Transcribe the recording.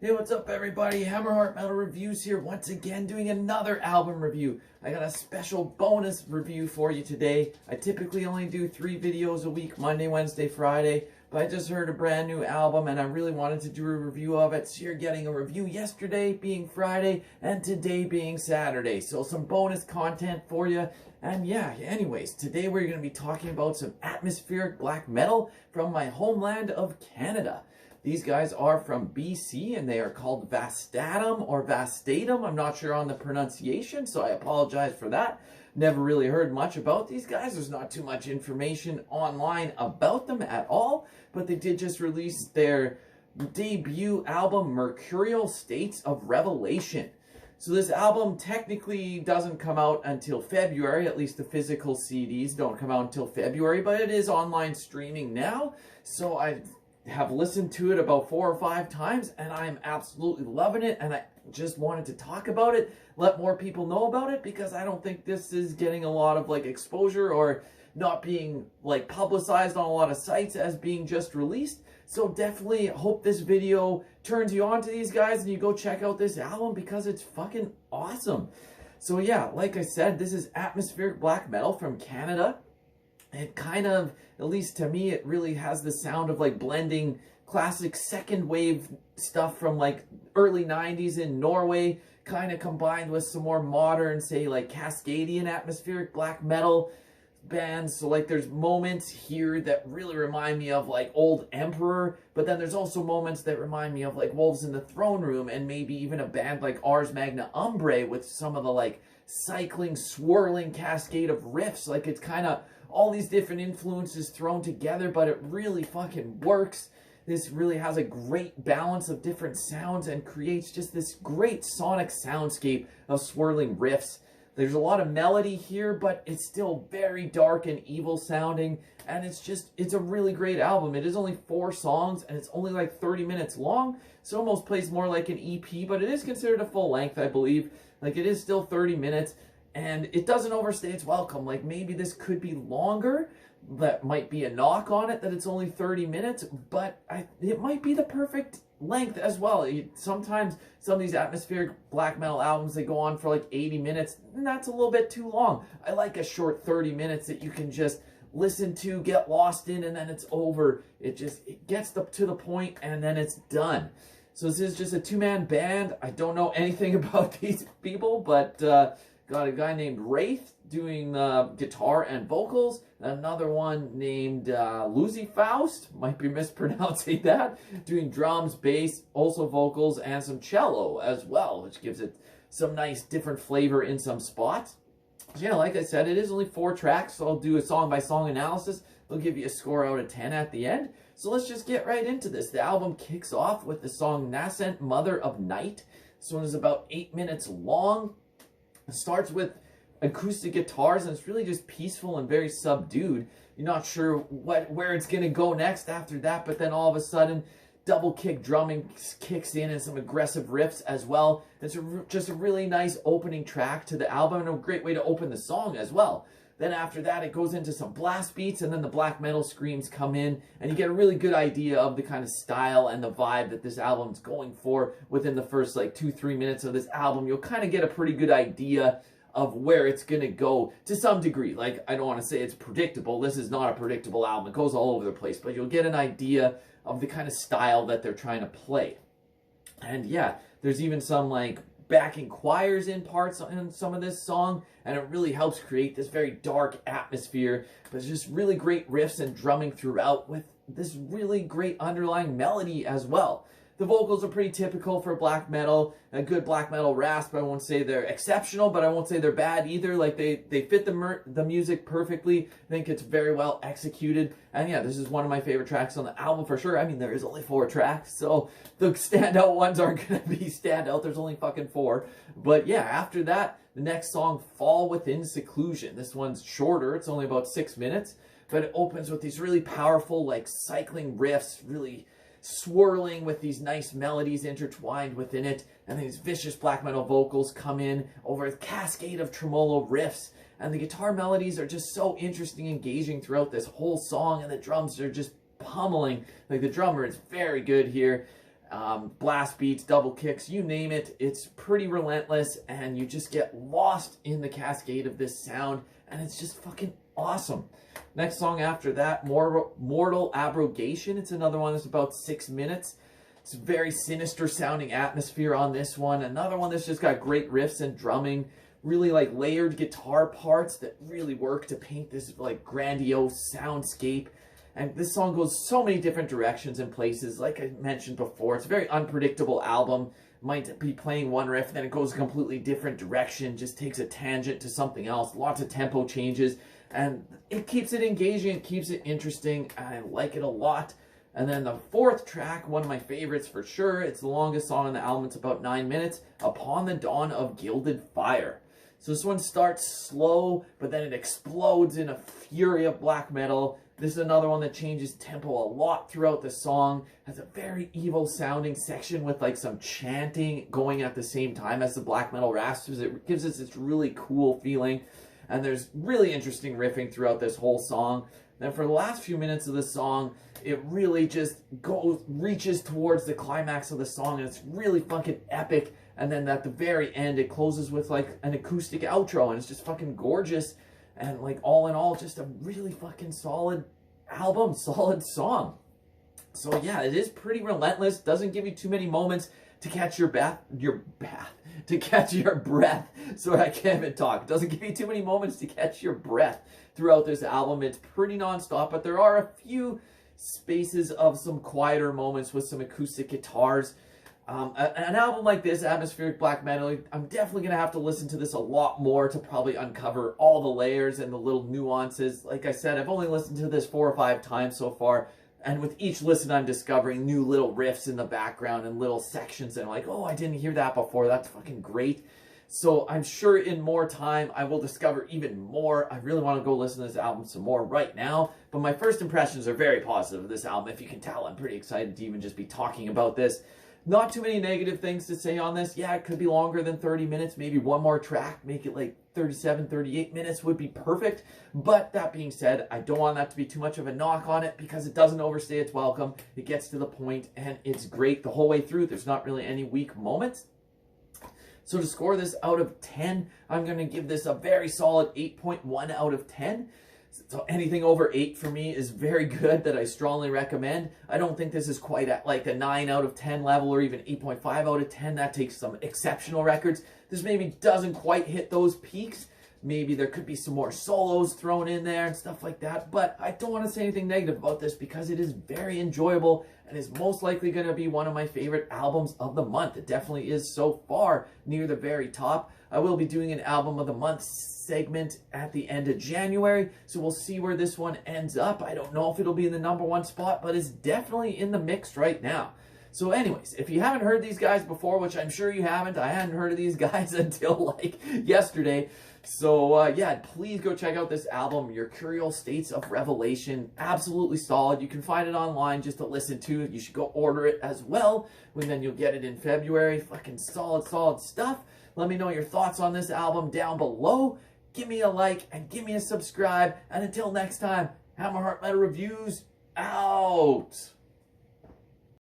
Hey, what's up everybody? Hammerheart Metal Reviews here once again doing another album review. I got a special bonus review for you today. I typically only do 3 videos a week, Monday, Wednesday, Friday, but I just heard a brand new album and I really wanted to do a review of it. So you're getting a review yesterday being Friday and today being Saturday. So some bonus content for you. And yeah, anyways, today we're going to be talking about some atmospheric black metal from my homeland of Canada. These guys are from BC and they are called Vastatum or Vastatum. I'm not sure on the pronunciation, so I apologize for that. Never really heard much about these guys. There's not too much information online about them at all, but they did just release their debut album, Mercurial States of Revelation. So this album technically doesn't come out until February, at least the physical CDs don't come out until February, but it is online streaming now. So I have listened to it about 4 or 5 times and I'm absolutely loving it, and I just wanted to talk about it, let more people know about it, because I don't think this is getting a lot of exposure or not being publicized on a lot of sites as being just released. So definitely hope this video turns you on to these guys and you go check out this album because it's fucking awesome. So yeah, like I said, this is atmospheric black metal from Canada. It kind of, at least to me, it really has the sound of blending classic second wave stuff from early 90s in Norway, kind of combined with some more modern, say Cascadian atmospheric black metal bands. So there's moments here that really remind me of Old Emperor, but then there's also moments that remind me of Wolves in the Throne Room, and maybe even a band like Ars Magna Umbrae with some of the cycling, swirling cascade of riffs. It's kind of all these different influences thrown together, but it really fucking works. This really has a great balance of different sounds and creates just this great sonic soundscape of swirling riffs. There's a lot of melody here, but it's still very dark and evil sounding, and it's a really great album. It is only 4 songs, and it's only 30 minutes long, so almost plays more like an EP, but it is considered a full length, I believe. It is still 30 minutes. And it doesn't overstay its welcome. Maybe this could be longer. That might be a knock on it, that it's only 30 minutes. But it might be the perfect length as well. Sometimes some of these atmospheric black metal albums, they go on for 80 minutes. And that's a little bit too long. I like a short 30 minutes that you can just listen to, get lost in, and then it's over. It gets to the point, and then it's done. So this is just a 2-man band. I don't know anything about these people, but got a guy named Wraith doing guitar and vocals. Another one named Lucy Faust, might be mispronouncing that, doing drums, bass, also vocals, and some cello as well, which gives it some nice different flavor in some spots. So yeah, like I said, it is only 4 tracks, so I'll do a song-by-song analysis. I'll give you a score out of 10 at the end. So let's just get right into this. The album kicks off with the song Nascent, Mother of Night. This one is about 8 minutes long. It starts with acoustic guitars, and it's really just peaceful and very subdued. You're not sure where it's going to go next after that, but then all of a sudden, double kick drumming kicks in and some aggressive riffs as well. It's just a really nice opening track to the album, and a great way to open the song as well. Then after that, it goes into some blast beats, and then the black metal screams come in, and you get a really good idea of the kind of style and the vibe that this album's going for within the first 2-3 minutes of this album. You'll kind of get a pretty good idea of where it's going to go to some degree. I don't want to say it's predictable. This is not a predictable album. It goes all over the place, but you'll get an idea of the kind of style that they're trying to play. And yeah, there's even some backing choirs in parts in some of this song, and it really helps create this very dark atmosphere. But it's just really great riffs and drumming throughout with this really great underlying melody as well. The vocals are pretty typical for black metal, a good black metal rasp. I won't say they're exceptional, but I won't say they're bad either. They fit the music perfectly. I think it's very well executed. And yeah, this is one of my favorite tracks on the album for sure. I mean, there is only 4 tracks, so the standout ones aren't going to be standout. There's only fucking 4. But yeah, after that, the next song, Fall Within Seclusion. This one's shorter. It's only about 6 minutes, but it opens with these really powerful, cycling riffs, really swirling with these nice melodies intertwined within it, and these vicious black metal vocals come in over a cascade of tremolo riffs, and the guitar melodies are just so interesting, engaging throughout this whole song, and the drums are just pummeling. The drummer is very good here. blast beats, double kicks, you name it. It's pretty relentless, and you just get lost in the cascade of this sound, and it's just fucking awesome. Next song after that, Mortal Abrogation. It's another one that's about 6 minutes. It's a very sinister sounding atmosphere on this one. Another one that's just got great riffs and drumming, really like layered guitar parts that really work to paint this like grandiose soundscape. And this song goes so many different directions and places. Like I mentioned before, it's a very unpredictable album. Might be playing one riff, then it goes a completely different direction, just takes a tangent to something else. Lots of tempo changes, and it keeps it engaging, it keeps it interesting. I like it a lot. And then the fourth track, one of my favorites for sure. It's the longest song on the album. It's about 9 minutes. Upon the Dawn of Gilded Fire. So this one starts slow, but then it explodes in a fury of black metal. This is another one that changes tempo a lot throughout the song. Has a very evil sounding section with like some chanting going at the same time as the black metal raspers. It gives us this really cool feeling. And there's really interesting riffing throughout this whole song. Then for the last few minutes of the song, it really just reaches towards the climax of the song, and it's really fucking epic. And then at the very end, it closes with like an acoustic outro, and it's just fucking gorgeous. And like all in all, just a really fucking solid album, solid song. So yeah, it is pretty relentless. Doesn't give you too many moments to catch to catch your breath. Sorry, I can't even talk. It doesn't give you too many moments to catch your breath throughout this album. It's pretty nonstop, but there are a few spaces of some quieter moments with some acoustic guitars. An album like this, atmospheric black metal, I'm definitely going to have to listen to this a lot more to probably uncover all the layers and the little nuances. Like I said, I've only listened to this 4 or 5 times so far, and with each listen I'm discovering new little riffs in the background and little sections, and I'm like, oh, I didn't hear that before, that's fucking great. So I'm sure in more time I will discover even more. I really want to go listen to this album some more right now, but my first impressions are very positive of this album. If you can tell, I'm pretty excited to even just be talking about this. Not too many negative things to say on this. Yeah, it could be longer than 30 minutes. Maybe one more track, make it like 37, 38 minutes would be perfect. But that being said, I don't want that to be too much of a knock on it because it doesn't overstay its welcome. It gets to the point and it's great the whole way through. There's not really any weak moments. So to score this out of 10, I'm going to give this a very solid 8.1 out of 10. So anything over 8 for me is very good, that I strongly recommend. I don't think this is quite at like a 9 out of 10 level or even 8.5 out of 10. That takes some exceptional records. This maybe doesn't quite hit those peaks. Maybe there could be some more solos thrown in there and stuff like that. But I don't want to say anything negative about this because it is very enjoyable and is most likely going to be one of my favorite albums of the month. It definitely is so far near the very top. I will be doing an album of the month segment at the end of January, so we'll see where this one ends up. I don't know if it'll be in the #1 spot, but it's definitely in the mix right now. So anyways, if you haven't heard these guys before, which I'm sure you haven't, I hadn't heard of these guys until like yesterday. So yeah, please go check out this album, Mercurial States of Revelation. Absolutely solid. You can find it online just to listen to. You should go order it as well, and then you'll get it in February. Fucking solid, solid stuff. Let me know your thoughts on this album down below. Give me a like and give me a subscribe. And until next time, Hammer Heart Metal Reviews out.